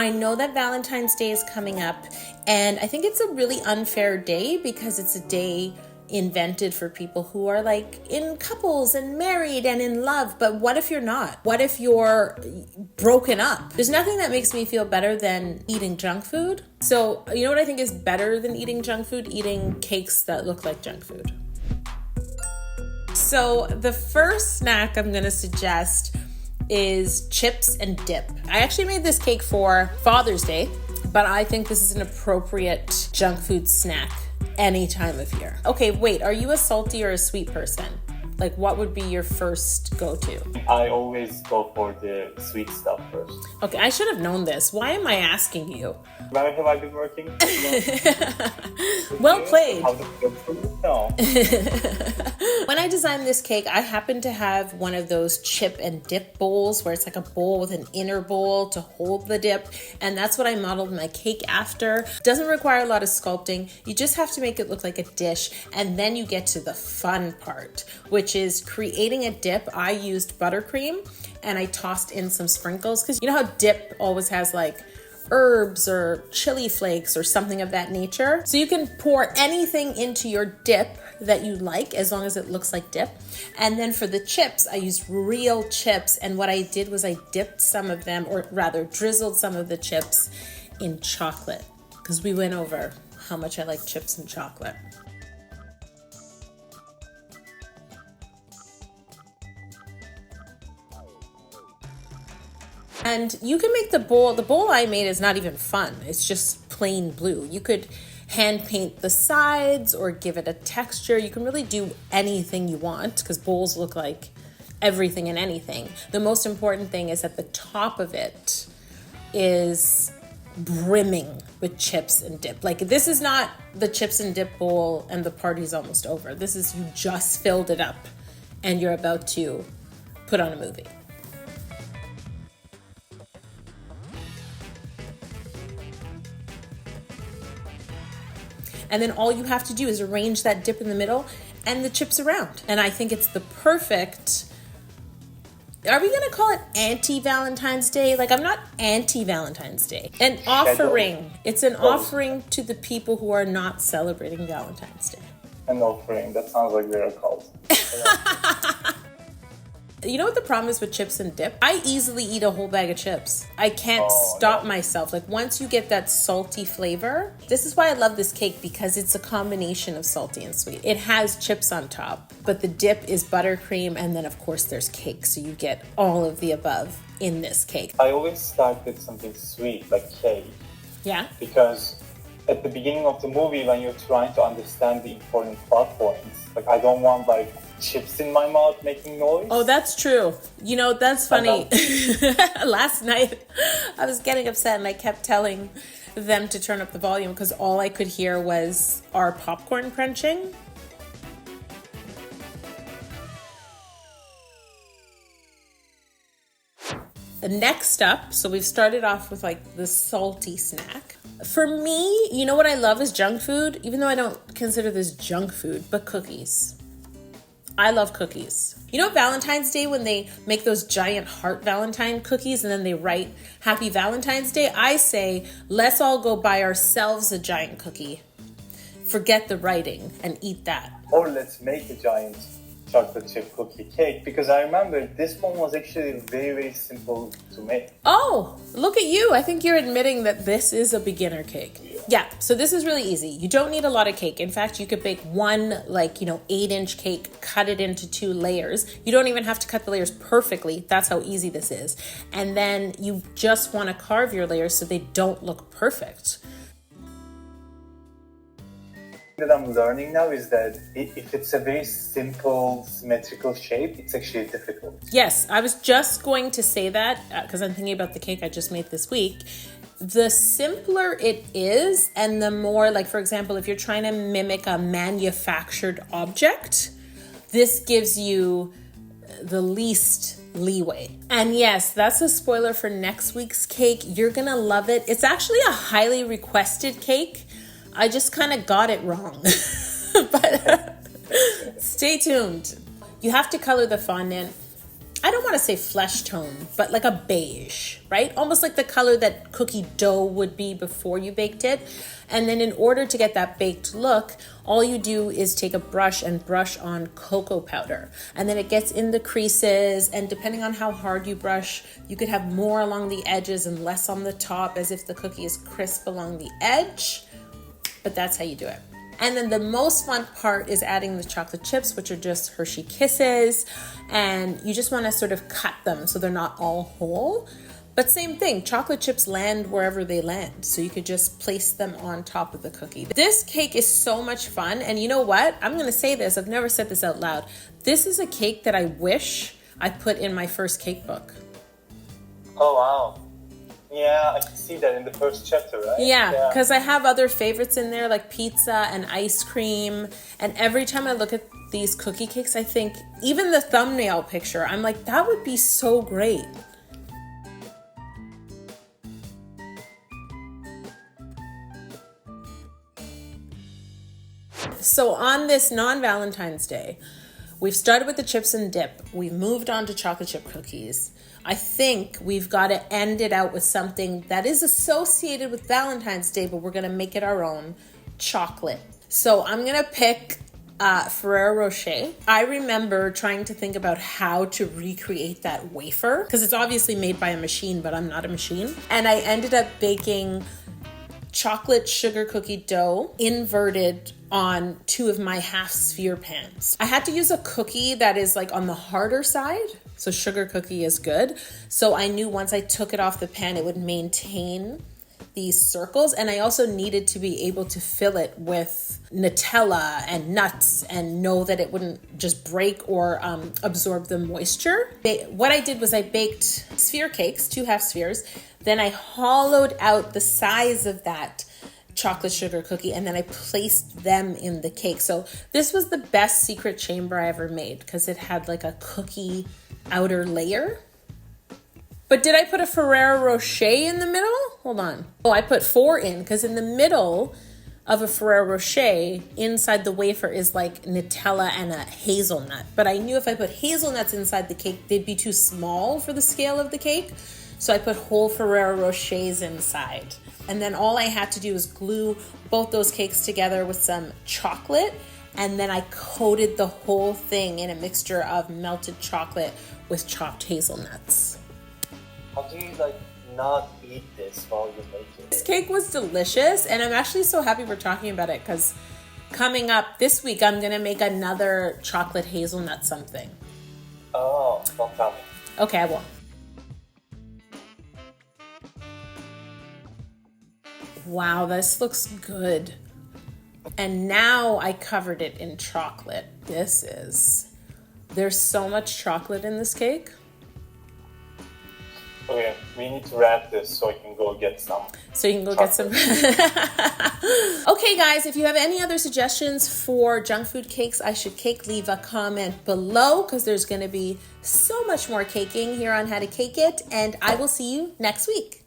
I know that Valentine's Day is coming up, and I think it's a really unfair day because it's a day invented for people who are like in couples and married and in love. But what if you're not? What if you're broken up? There's nothing that makes me feel better than eating junk food. So you know what I think is better than eating junk food? Eating cakes that look like junk food. So the first snack I'm going to suggest is chips and dip. I actually made this cake for Father's Day, but I think this is an appropriate junk food snack any time of year. Okay, wait, are you a salty or a sweet person? Like, what would be your first go-to? I always go for the sweet stuff first. Okay, I should have known this. Why am I asking you? Where have I been working? Well played. No. When I designed this cake, I happened to have one of those chip and dip bowls where it's like a bowl with an inner bowl to hold the dip. And that's what I modeled my cake after. Doesn't require a lot of sculpting. You just have to make it look like a dish. And then you get to the fun part, which is creating a dip. I used buttercream and I tossed in some sprinkles because you know how dip always has like herbs or chili flakes or something of that nature. So you can pour anything into your dip that you like as long as it looks like dip. And then for the chips, I used real chips. And what I did was I dipped some of them, or rather drizzled some of the chips in chocolate, because we went over how much I like chips and chocolate. And you can make the bowl I made is not even fun. It's just plain blue. You could hand paint the sides or give it a texture. You can really do anything you want because bowls look like everything and anything. The most important thing is that the top of it is brimming with chips and dip. Like, this is not the chips and dip bowl and the party's almost over. This is you just filled it up and you're about to put on a movie. And then all you have to do is arrange that dip in the middle and the chips around. And I think it's the perfect, are we gonna call it anti-Valentine's Day? Like, I'm not anti-Valentine's Day. An offering. It's an offering to the people who are not celebrating Valentine's Day. An offering, that sounds like they're a cult. You know what the problem is with chips and dip? I easily eat a whole bag of chips. I can't stop myself. Like, once you get that salty flavor, this is why I love this cake, because it's a combination of salty and sweet. It has chips on top, but the dip is buttercream, and then of course there's cake, so you get all of the above in this cake. I always start with something sweet, like cake. Yeah? Because at the beginning of the movie, when you're trying to understand the important plot points, like, I don't want like chips in my mouth making noise. Oh, that's true. You know, that's funny. Last night, I was getting upset and I kept telling them to turn up the volume because all I could hear was our popcorn crunching. Next up, so we've started off with like the salty snack. For me, you know what I love is junk food, even though I don't consider this junk food, but cookies. I love cookies. You know Valentine's Day when they make those giant heart Valentine cookies and then they write Happy Valentine's Day? I say, let's all go buy ourselves a giant cookie. Forget the writing and eat that. Or let's make a giant chocolate chip cookie cake, because I remember this one was actually very, very simple to make. Oh, look at you. I think you're admitting that this is a beginner cake. Yeah, so this is really easy. You don't need a lot of cake. In fact, you could bake one 8-inch cake, cut it into 2 layers. You don't even have to cut the layers perfectly. That's how easy this is. And then you just want to carve your layers so they don't look perfect. That I'm learning now is that if it's a very simple symmetrical shape, it's actually difficult. Yes, I was just going to say that because I'm thinking about the cake I just made this week. The simpler it is, and the more, like, for example, if you're trying to mimic a manufactured object, this gives you the least leeway. And yes, that's a spoiler for next week's cake. You're gonna love it. It's actually a highly requested cake. I just kind of got it wrong. But stay tuned. You have to color the fondant. I don't want to say flesh tone, but like a beige, right? Almost like the color that cookie dough would be before you baked it. And then in order to get that baked look, all you do is take a brush and brush on cocoa powder. And then it gets in the creases, and depending on how hard you brush, you could have more along the edges and less on the top, as if the cookie is crisp along the edge. But that's how you do it. And then the most fun part is adding the chocolate chips, which are just Hershey Kisses. And you just want to sort of cut them so they're not all whole. But same thing, chocolate chips land wherever they land. So you could just place them on top of the cookie. This cake is so much fun. And you know what? I'm going to say this. I've never said this out loud. This is a cake that I wish I put in my first cake book. Oh, wow. Yeah, I can see that in the first chapter, right? Yeah, because I have other favorites in there like pizza and ice cream. And every time I look at these cookie cakes, I think, even the thumbnail picture, I'm like, that would be so great. So on this non-Valentine's Day, we've started with the chips and dip. We've moved on to chocolate chip cookies. I think we've got to end it out with something that is associated with Valentine's Day, but we're going to make it our own: chocolate. So I'm going to pick Ferrero Rocher. I remember trying to think about how to recreate that wafer, because it's obviously made by a machine, but I'm not a machine. And I ended up baking chocolate sugar cookie dough inverted on 2 of my half sphere pans. I had to use a cookie that is like on the harder side, so sugar cookie is good. So I knew once I took it off the pan, it would maintain these circles. And I also needed to be able to fill it with Nutella and nuts and know that it wouldn't just break or absorb the moisture. What I did was I baked sphere cakes, 2 half spheres. Then I hollowed out the size of that chocolate sugar cookie, and then I placed them in the cake. So this was the best secret chamber I ever made, because it had like a cookie outer layer. But did I put a Ferrero Rocher in the middle? Hold on. Oh, I put 4 in, because in the middle of a Ferrero Rocher, inside the wafer is like Nutella and a hazelnut. But I knew if I put hazelnuts inside the cake, they'd be too small for the scale of the cake. So I put whole Ferrero Rochers inside. And then all I had to do was glue both those cakes together with some chocolate. And then I coated the whole thing in a mixture of melted chocolate with chopped hazelnuts. How do you not eat this while you make it? This cake was delicious, and I'm actually so happy we're talking about it, because coming up this week, I'm gonna make another chocolate hazelnut something. Oh, don't tell me. Okay, I won't. Wow, this looks good. And now I covered it in chocolate. There's so much chocolate in this cake. Okay, we need to wrap this so I can go get some. So you can go get some. Okay, guys, if you have any other suggestions for junk food cakes I should cake, leave a comment below, because there's going to be so much more caking here on How to Cake It. And I will see you next week.